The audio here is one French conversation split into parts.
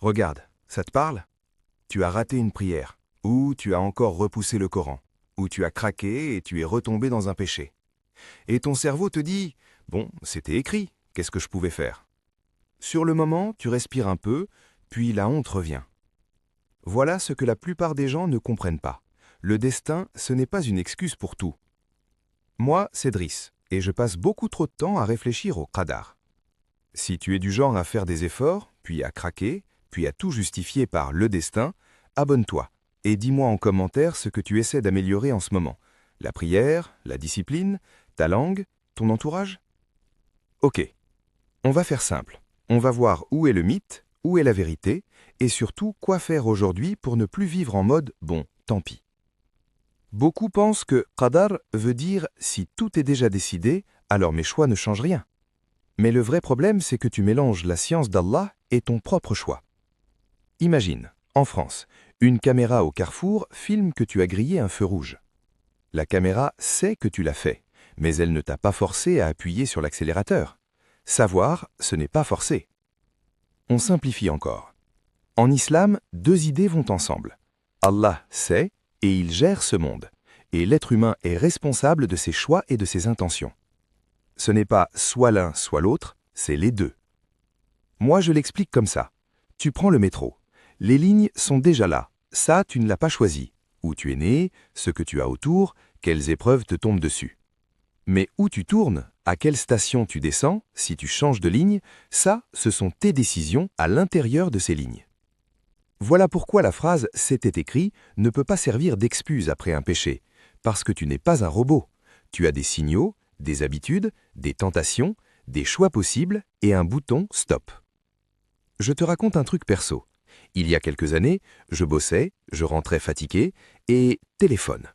Regarde, ça te parle? Tu as raté une prière, ou tu as encore repoussé le Coran, ou tu as craqué et tu es retombé dans un péché. Et ton cerveau te dit « Bon, c'était écrit, qu'est-ce que je pouvais faire ?» Sur le moment, tu respires un peu, puis la honte revient. Voilà ce que la plupart des gens ne comprennent pas. Le destin, ce n'est pas une excuse pour tout. Moi, c'est Driss, et je passe beaucoup trop de temps à réfléchir au qadar. Si tu es du genre à faire des efforts, puis à craquer, puis à tout justifier par le destin, abonne-toi et dis-moi en commentaire ce que tu essaies d'améliorer en ce moment. La prière, la discipline, ta langue, ton entourage? Ok, on va faire simple. On va voir où est le mythe, où est la vérité, et surtout quoi faire aujourd'hui pour ne plus vivre en mode « bon, tant pis ». Beaucoup pensent que « qadar » veut dire « si tout est déjà décidé, alors mes choix ne changent rien ». Mais le vrai problème, c'est que tu mélanges la science d'Allah et ton propre choix. Imagine, en France, une caméra au carrefour filme que tu as grillé un feu rouge. La caméra sait que tu l'as fait, mais elle ne t'a pas forcé à appuyer sur l'accélérateur. Savoir, ce n'est pas forcer. On simplifie encore. En islam, deux idées vont ensemble. Allah sait et il gère ce monde, et l'être humain est responsable de ses choix et de ses intentions. Ce n'est pas soit l'un, soit l'autre, c'est les deux. Moi, je l'explique comme ça. Tu prends le métro. Les lignes sont déjà là. Ça, tu ne l'as pas choisi. Où tu es né, ce que tu as autour, quelles épreuves te tombent dessus. Mais où tu tournes, à quelle station tu descends, si tu changes de ligne, ça, ce sont tes décisions à l'intérieur de ces lignes. Voilà pourquoi la phrase « c'était écrit » ne peut pas servir d'excuse après un péché, parce que tu n'es pas un robot. Tu as des signaux, des habitudes, des tentations, des choix possibles et un bouton « stop ». Je te raconte un truc perso. Il y a quelques années, je bossais, je rentrais fatigué et téléphone.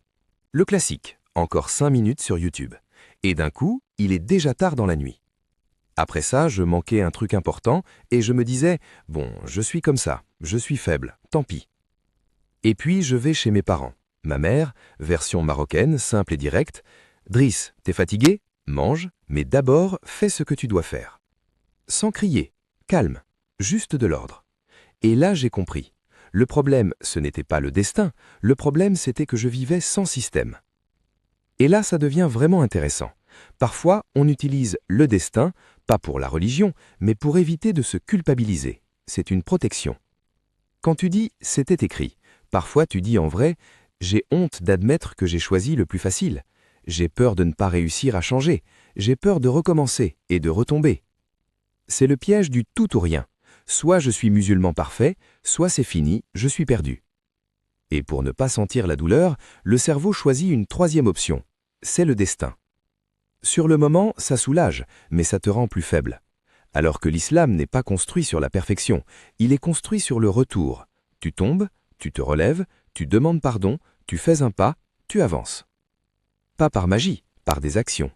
Le classique, encore 5 minutes sur YouTube. Et d'un coup, il est déjà tard dans la nuit. Après ça, je manquais un truc important et je me disais « bon, je suis comme ça, je suis faible, tant pis ». Et puis, je vais chez mes parents. Ma mère, version marocaine, simple et directe. « Driss, t'es fatigué? Mange, mais d'abord, fais ce que tu dois faire. » Sans crier, calme, juste de l'ordre. Et là, j'ai compris. Le problème, ce n'était pas le destin, le problème, c'était que je vivais sans système. Et là, ça devient vraiment intéressant. Parfois, on utilise le destin, pas pour la religion, mais pour éviter de se culpabiliser. C'est une protection. Quand tu dis « c'était écrit », parfois tu dis en vrai « j'ai honte d'admettre que j'ai choisi le plus facile. J'ai peur de ne pas réussir à changer. J'ai peur de recommencer et de retomber. » C'est le piège du tout ou rien. Soit je suis musulman parfait, soit c'est fini, je suis perdu. Et pour ne pas sentir la douleur, le cerveau choisit une troisième option. C'est le destin. Sur le moment, ça soulage, mais ça te rend plus faible. Alors que l'islam n'est pas construit sur la perfection, il est construit sur le retour. Tu tombes, tu te relèves, tu demandes pardon, tu fais un pas, tu avances. Pas par magie, par des actions.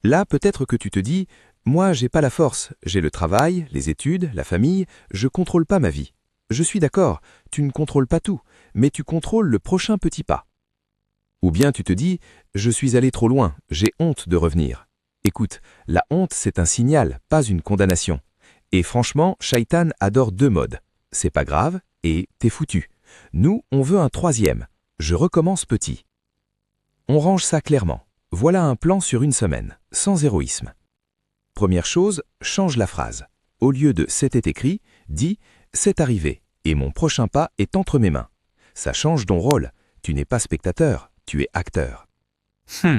Là, peut-être que tu te dis « moi, j'ai pas la force, j'ai le travail, les études, la famille, je contrôle pas ma vie. » Je suis d'accord, tu ne contrôles pas tout, mais tu contrôles le prochain petit pas. Ou bien tu te dis « je suis allé trop loin, j'ai honte de revenir ». Écoute, la honte, c'est un signal, pas une condamnation. Et franchement, Shaitan adore deux modes. C'est pas grave et t'es foutu. Nous, on veut un troisième. Je recommence petit. On range ça clairement. Voilà un plan sur une semaine, sans héroïsme. Première chose, change la phrase. Au lieu de « c'était écrit », dis « c'est arrivé et mon prochain pas est entre mes mains ». Ça change ton rôle. Tu n'es pas spectateur, tu es acteur.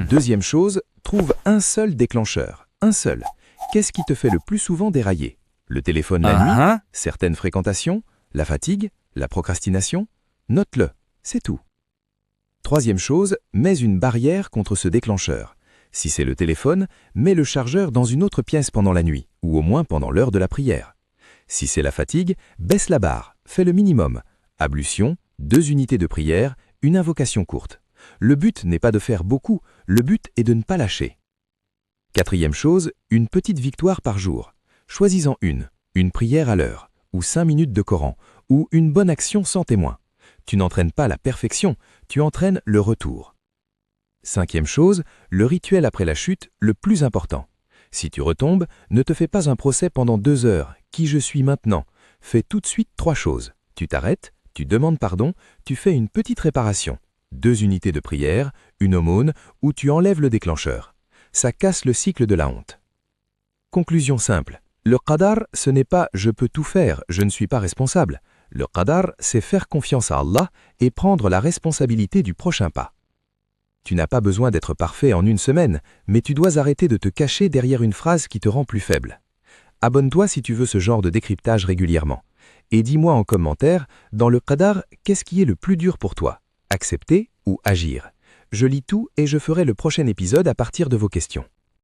Deuxième chose, trouve un seul déclencheur. Un seul. Qu'est-ce qui te fait le plus souvent dérailler? Le téléphone la nuit? Certaines fréquentations? La fatigue? La procrastination? Note-le, c'est tout. Troisième chose, mets une barrière contre ce déclencheur. Si c'est le téléphone, mets le chargeur dans une autre pièce pendant la nuit, ou au moins pendant l'heure de la prière. Si c'est la fatigue, baisse la barre, fais le minimum. Ablution, 2 unités de prière, une invocation courte. Le but n'est pas de faire beaucoup, le but est de ne pas lâcher. Quatrième chose, une petite victoire par jour. Choisis-en une prière à l'heure, ou 5 minutes de Coran, ou une bonne action sans témoin. Tu n'entraînes pas la perfection, tu entraînes le retour. Cinquième chose, le rituel après la chute, le plus important. Si tu retombes, ne te fais pas un procès pendant 2 heures. Qui je suis maintenant? fais tout de suite 3 choses. Tu t'arrêtes, tu demandes pardon, tu fais une petite réparation. 2 unités de prière, une aumône, ou tu enlèves le déclencheur. Ça casse le cycle de la honte. Conclusion simple. Le qadar, ce n'est pas « je peux tout faire, je ne suis pas responsable ». Le qadar, c'est faire confiance à Allah et prendre la responsabilité du prochain pas. Tu n'as pas besoin d'être parfait en une semaine, mais tu dois arrêter de te cacher derrière une phrase qui te rend plus faible. Abonne-toi si tu veux ce genre de décryptage régulièrement. Et dis-moi en commentaire, dans le qadar, qu'est-ce qui est le plus dur pour toi? Accepter ou agir? Je lis tout et je ferai le prochain épisode à partir de vos questions.